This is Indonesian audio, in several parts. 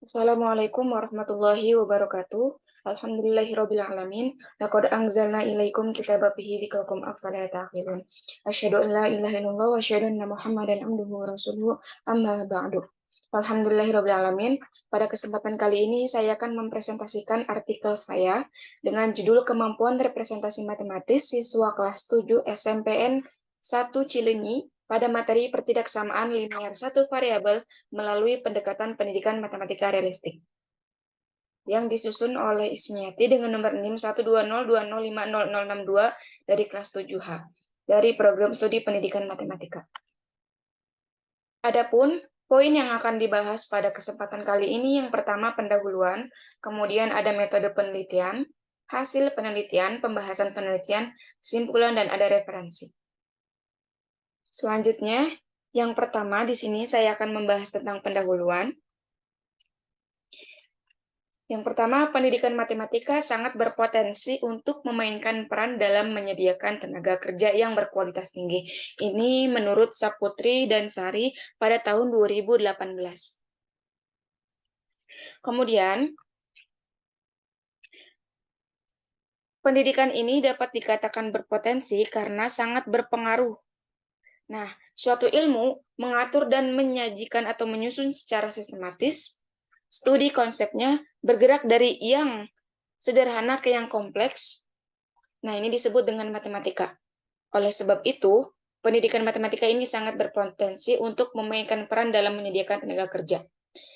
Assalamualaikum warahmatullahi wabarakatuh. Alhamdulillahirabbil alamin. Laqad anzalna ilaikum kitaba fihi dzikrakum afala ta'qilun. Asyhadu an la ilaha illallah wa asyhadu anna Muhammadan abduhu wa rasuluhu amma ba'du. Alhamdulillahirabbil alamin. Pada kesempatan kali ini saya akan mempresentasikan artikel saya dengan judul Kemampuan Representasi Matematis Siswa kelas 7 SMPN 1 Cileunyi pada materi pertidaksamaan linear satu variabel melalui pendekatan pendidikan matematika realistik yang disusun oleh Ismiati dengan nomor NIM 12020500062 dari kelas 7H dari program studi pendidikan matematika. Adapun poin yang akan dibahas pada kesempatan kali ini yang pertama pendahuluan, kemudian ada metode penelitian, hasil penelitian, pembahasan penelitian, kesimpulan, dan ada referensi. Selanjutnya, yang pertama di sini saya akan membahas tentang pendahuluan. Yang pertama, pendidikan matematika sangat berpotensi untuk memainkan peran dalam menyediakan tenaga kerja yang berkualitas tinggi. Ini menurut Saputri dan Sari pada tahun 2018. Kemudian, pendidikan ini dapat dikatakan berpotensi karena sangat berpengaruh. Nah, suatu ilmu mengatur dan menyajikan atau menyusun secara sistematis, studi konsepnya bergerak dari yang sederhana ke yang kompleks. Nah, ini disebut dengan matematika. Oleh sebab itu, pendidikan matematika ini sangat berpotensi untuk memainkan peran dalam menyediakan tenaga kerja.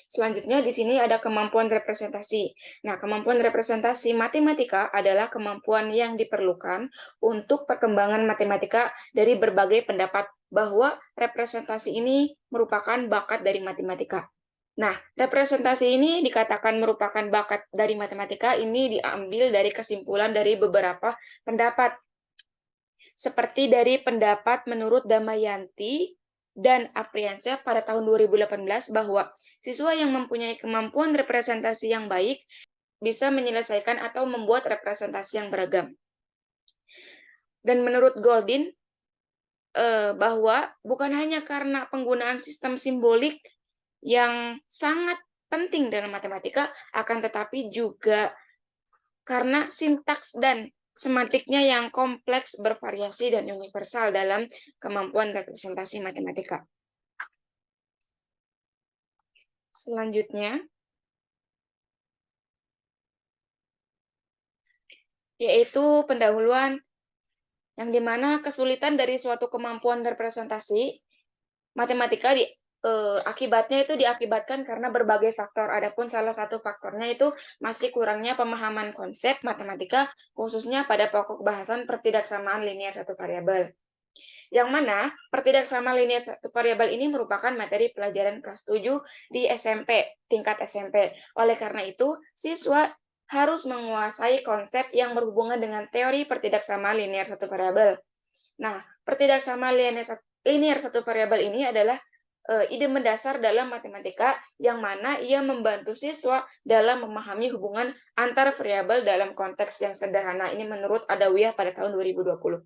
Selanjutnya, di sini ada kemampuan representasi. Nah, kemampuan representasi matematika adalah kemampuan yang diperlukan untuk perkembangan matematika dari berbagai pendapat bahwa representasi ini merupakan bakat dari matematika. Nah, representasi ini dikatakan merupakan bakat dari matematika, ini diambil dari kesimpulan dari beberapa pendapat. Seperti dari pendapat menurut Damayanti dan Apriansyah pada tahun 2018 bahwa siswa yang mempunyai kemampuan representasi yang baik bisa menyelesaikan atau membuat representasi yang beragam. Dan menurut Goldin, bahwa bukan hanya karena penggunaan sistem simbolik yang sangat penting dalam matematika, akan tetapi juga karena sintaks dan semantiknya yang kompleks, bervariasi, dan universal dalam kemampuan representasi matematika. Selanjutnya, yaitu pendahuluan yang dimana kesulitan dari suatu kemampuan representasi matematika akibatnya itu diakibatkan karena berbagai faktor. Adapun salah satu faktornya itu masih kurangnya pemahaman konsep matematika, khususnya pada pokok bahasan pertidaksamaan linear satu variabel. Yang mana pertidaksamaan linear satu variabel ini merupakan materi pelajaran kelas 7 di SMP, tingkat SMP. Oleh karena itu, siswa harus menguasai konsep yang berhubungan dengan teori pertidaksamaan linear satu variabel. Nah, pertidaksamaan linear satu variabel ini adalah ide mendasar dalam matematika yang mana ia membantu siswa dalam memahami hubungan antar variabel dalam konteks yang sederhana. Ini menurut Adawiyah pada tahun 2020.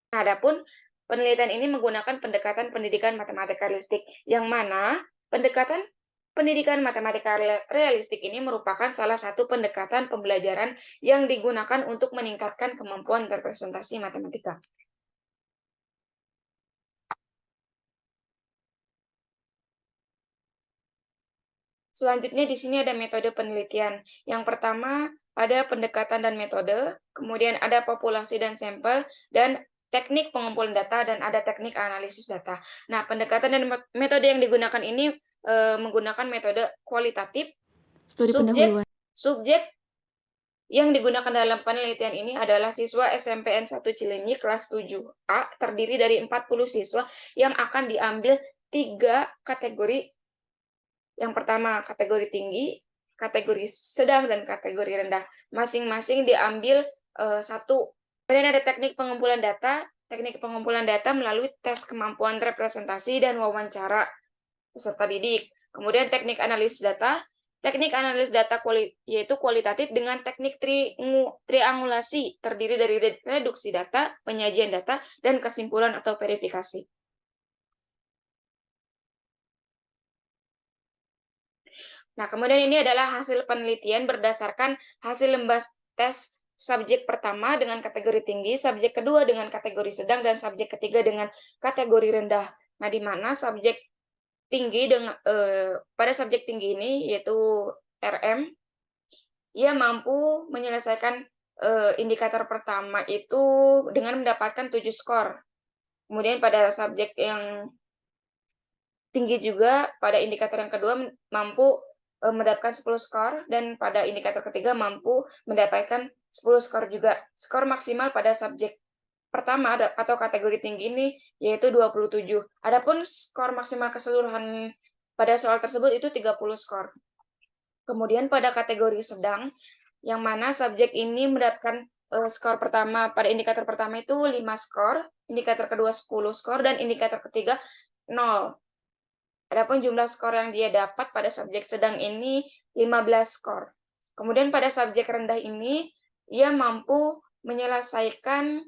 Nah, adapun penelitian ini menggunakan pendekatan pendidikan matematika realistik, yang mana pendekatan pendidikan matematika realistik ini merupakan salah satu pendekatan pembelajaran yang digunakan untuk meningkatkan kemampuan representasi matematika. Selanjutnya di sini ada metode penelitian. Yang pertama ada pendekatan dan metode, kemudian ada populasi dan sampel, dan teknik pengumpulan data, dan ada teknik analisis data. Nah, pendekatan dan metode yang digunakan ini menggunakan metode kualitatif. Studi pendahuluan. Subjek yang digunakan dalam penelitian ini adalah siswa SMPN 1 Cileunyi kelas 7A, terdiri dari 40 siswa yang akan diambil 3 kategori. Yang pertama kategori tinggi, kategori sedang, dan kategori rendah. Masing-masing diambil satu. Kemudian ada teknik pengumpulan data. Teknik pengumpulan data melalui tes kemampuan representasi dan wawancara peserta didik. Kemudian teknik analisis data. Teknik analisis data yaitu kualitatif dengan teknik triangulasi, terdiri dari reduksi data, penyajian data, dan kesimpulan atau verifikasi. Nah, kemudian ini adalah hasil penelitian berdasarkan hasil lembas tes subjek pertama dengan kategori tinggi, subjek kedua dengan kategori sedang, dan subjek ketiga dengan kategori rendah. Nah, di mana subjek tinggi dengan pada subjek tinggi ini yaitu RM, ia mampu menyelesaikan indikator pertama itu dengan mendapatkan 7 skor. Kemudian pada subjek yang tinggi juga pada indikator yang kedua mampu mendapatkan 10 skor, dan pada indikator ketiga mampu mendapatkan 10 skor juga. Skor maksimal pada subjek pertama atau kategori tinggi ini yaitu 27. Adapun skor maksimal keseluruhan pada soal tersebut itu 30 skor. Kemudian pada kategori sedang, yang mana subjek ini mendapatkan skor pertama pada indikator pertama itu 5 skor, indikator kedua 10 skor, dan indikator ketiga 0. Adapun jumlah skor yang dia dapat pada subjek sedang ini 15 skor. Kemudian pada subjek rendah ini, ia mampu menyelesaikan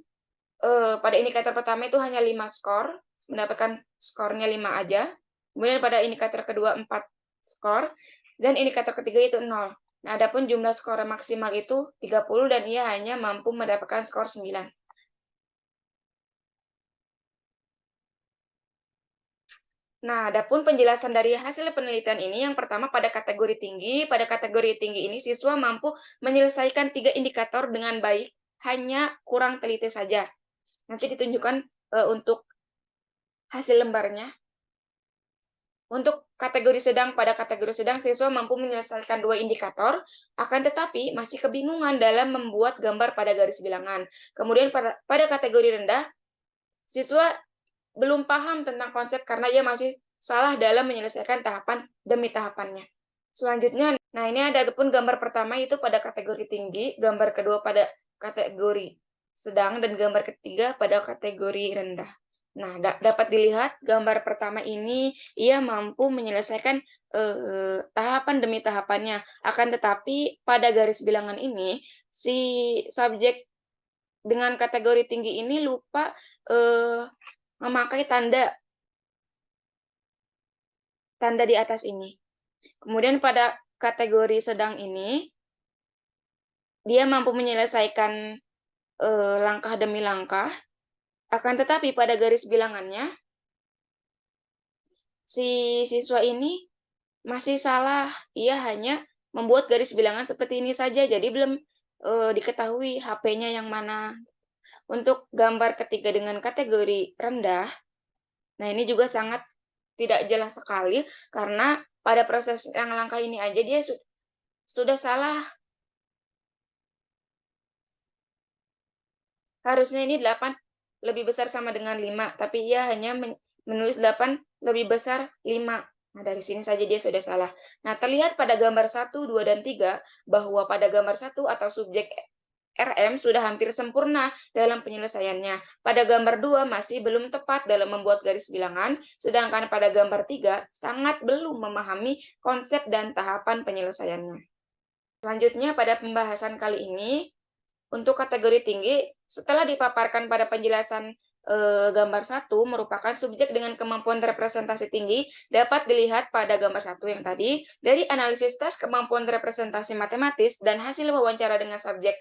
pada indikator pertama itu hanya 5 skor, mendapatkan skornya 5 aja. Kemudian pada indikator kedua 4 skor, dan indikator ketiga itu 0. Nah, adapun jumlah skor maksimal itu 30 dan ia hanya mampu mendapatkan skor 9. Nah, adapun penjelasan dari hasil penelitian ini, yang pertama pada kategori tinggi ini siswa mampu menyelesaikan 3 indikator dengan baik, hanya kurang teliti saja. Nanti ditunjukkan untuk hasil lembarnya. Untuk kategori sedang, pada kategori sedang siswa mampu menyelesaikan 2 indikator, akan tetapi masih kebingungan dalam membuat gambar pada garis bilangan. Kemudian pada kategori rendah, siswa belum paham tentang konsep karena ia masih salah dalam menyelesaikan tahapan demi tahapannya. Selanjutnya, nah ini ada pun gambar pertama itu pada kategori tinggi, gambar kedua pada kategori sedang, dan gambar ketiga pada kategori rendah. Nah, dapat dilihat gambar pertama ini ia mampu menyelesaikan tahapan demi tahapannya. Akan tetapi pada garis bilangan ini si subjek dengan kategori tinggi ini lupa memakai tanda di atas ini. Kemudian pada kategori sedang ini dia mampu menyelesaikan langkah demi langkah. Akan tetapi pada garis bilangannya si siswa ini masih salah. Ia hanya membuat garis bilangan seperti ini saja, jadi belum diketahui HP-nya yang mana. Untuk gambar ketiga dengan kategori rendah, nah ini juga sangat tidak jelas sekali karena pada proses yang langkah ini aja dia sudah salah. Harusnya ini 8 lebih besar sama dengan 5, tapi ia hanya menulis 8 lebih besar 5. Nah, dari sini saja dia sudah salah. Nah, terlihat pada gambar 1, 2, dan 3 bahwa pada gambar 1 atau subjek RM sudah hampir sempurna dalam penyelesaiannya. Pada gambar 2 masih belum tepat dalam membuat garis bilangan, sedangkan pada gambar 3 sangat belum memahami konsep dan tahapan penyelesaiannya. Selanjutnya pada pembahasan kali ini, untuk kategori tinggi, setelah dipaparkan pada penjelasan gambar 1 merupakan subjek dengan kemampuan representasi tinggi, dapat dilihat pada gambar 1 yang tadi, dari analisis tes kemampuan representasi matematis dan hasil wawancara dengan subjek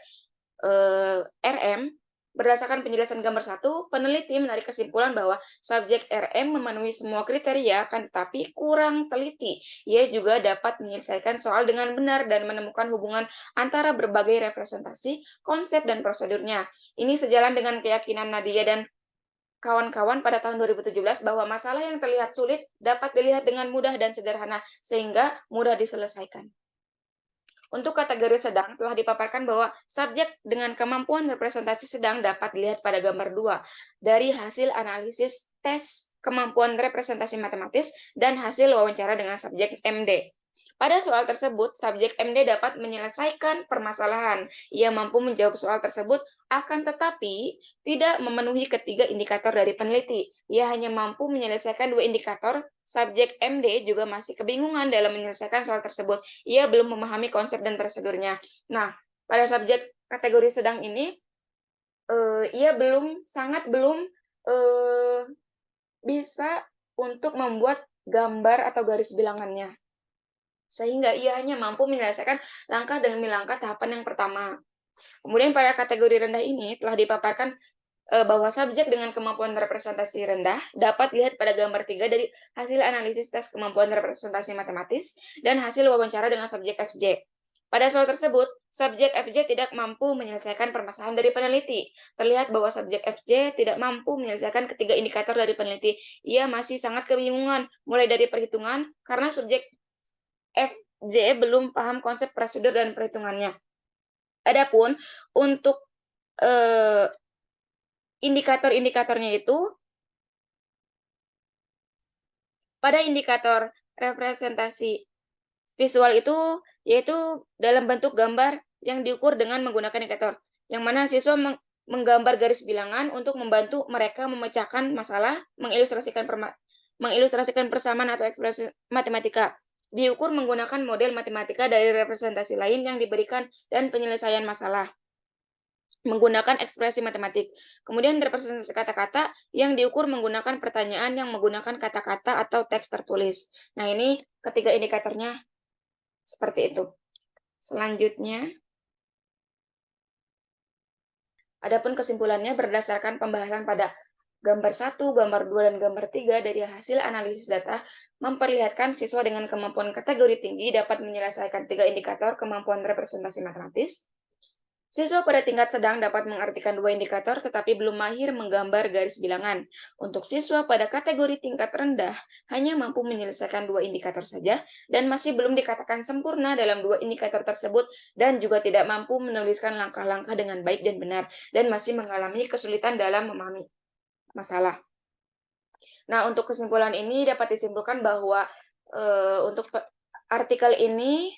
RM, berdasarkan penjelasan gambar 1, peneliti menarik kesimpulan bahwa subjek RM memenuhi semua kriteria, kan tetapi kurang teliti. Ia juga dapat menyelesaikan soal dengan benar dan menemukan hubungan antara berbagai representasi, konsep, dan prosedurnya. Ini sejalan dengan keyakinan Nadia dan kawan-kawan pada tahun 2017 bahwa masalah yang terlihat sulit dapat dilihat dengan mudah dan sederhana, sehingga mudah diselesaikan. Untuk kategori sedang, telah dipaparkan bahwa subjek dengan kemampuan representasi sedang dapat dilihat pada gambar 2 dari hasil analisis tes kemampuan representasi matematis dan hasil wawancara dengan subjek MD. Pada soal tersebut, subjek MD dapat menyelesaikan permasalahan. Ia mampu menjawab soal tersebut, akan tetapi tidak memenuhi ketiga indikator dari peneliti. Ia hanya mampu menyelesaikan 2 indikator. Subjek MD juga masih kebingungan dalam menyelesaikan soal tersebut. Ia belum memahami konsep dan prosedurnya. Nah, pada subjek kategori sedang ini, ia sangat belum bisa untuk membuat gambar atau garis bilangannya. sehingga ia hanya mampu menyelesaikan langkah demi langkah tahapan yang pertama. Kemudian pada kategori rendah ini telah dipaparkan bahwa subjek dengan kemampuan representasi rendah dapat dilihat pada gambar 3 dari hasil analisis tes kemampuan representasi matematis dan hasil wawancara dengan subjek FJ. Pada soal tersebut, subjek FJ tidak mampu menyelesaikan permasalahan dari peneliti. Terlihat bahwa subjek FJ tidak mampu menyelesaikan ketiga indikator dari peneliti. Ia masih sangat kebingungan, mulai dari perhitungan, karena subjek FJ belum paham konsep prosedur dan perhitungannya. Adapun untuk indikator-indikatornya itu, pada indikator representasi visual itu yaitu dalam bentuk gambar yang diukur dengan menggunakan indikator, yang mana siswa menggambar garis bilangan untuk membantu mereka memecahkan masalah, mengilustrasikan persamaan atau ekspresi matematika. Diukur menggunakan model matematika dari representasi lain yang diberikan dan penyelesaian masalah menggunakan ekspresi matematik. Kemudian representasi kata-kata yang diukur menggunakan pertanyaan yang menggunakan kata-kata atau teks tertulis. Nah, ini ketiga indikatornya seperti itu. Selanjutnya, adapun kesimpulannya berdasarkan pembahasan pada gambar 1, gambar 2, dan gambar 3 dari hasil analisis data memperlihatkan siswa dengan kemampuan kategori tinggi dapat menyelesaikan 3 indikator kemampuan representasi matematis. Siswa pada tingkat sedang dapat mengartikan 2 indikator tetapi belum mahir menggambar garis bilangan. Untuk siswa pada kategori tingkat rendah hanya mampu menyelesaikan 2 indikator saja dan masih belum dikatakan sempurna dalam 2 indikator tersebut dan juga tidak mampu menuliskan langkah-langkah dengan baik dan benar dan masih mengalami kesulitan dalam memahami masalah. Nah, untuk kesimpulan ini dapat disimpulkan bahwa untuk artikel ini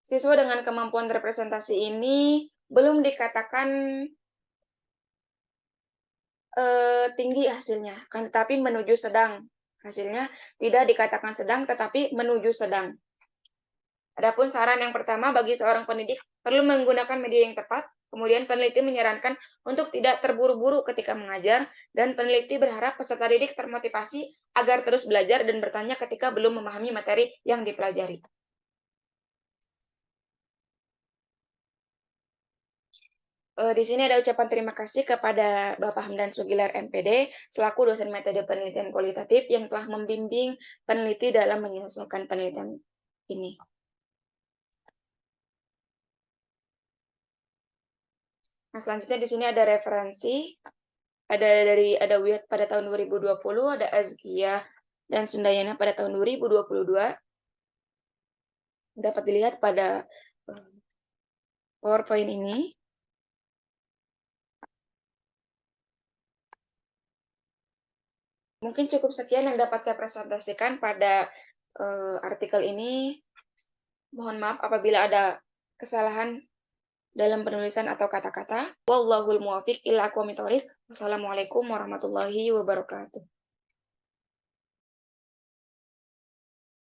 siswa dengan kemampuan representasi ini belum dikatakan tinggi hasilnya, kan tetapi menuju sedang. Hasilnya tidak dikatakan sedang, tetapi menuju sedang. Adapun saran yang pertama bagi seorang pendidik perlu menggunakan media yang tepat. Kemudian peneliti menyarankan untuk tidak terburu-buru ketika mengajar, dan peneliti berharap peserta didik termotivasi agar terus belajar dan bertanya ketika belum memahami materi yang dipelajari. Di sini ada ucapan terima kasih kepada Bapak Hamdan Sugilar MPD selaku dosen metode penelitian kualitatif yang telah membimbing peneliti dalam menyelesaikan penelitian ini. Nah, selanjutnya di sini ada referensi, ada WIAT pada tahun 2020, ada Azkiyah dan Sundayana pada tahun 2022. Dapat dilihat pada PowerPoint ini. Mungkin cukup sekian yang dapat saya presentasikan pada artikel ini. Mohon maaf apabila ada kesalahan dalam penulisan atau kata-kata. Wallahul muwaffiq ila aqwamit thoriq. Wassalamualaikum warahmatullahi wabarakatuh.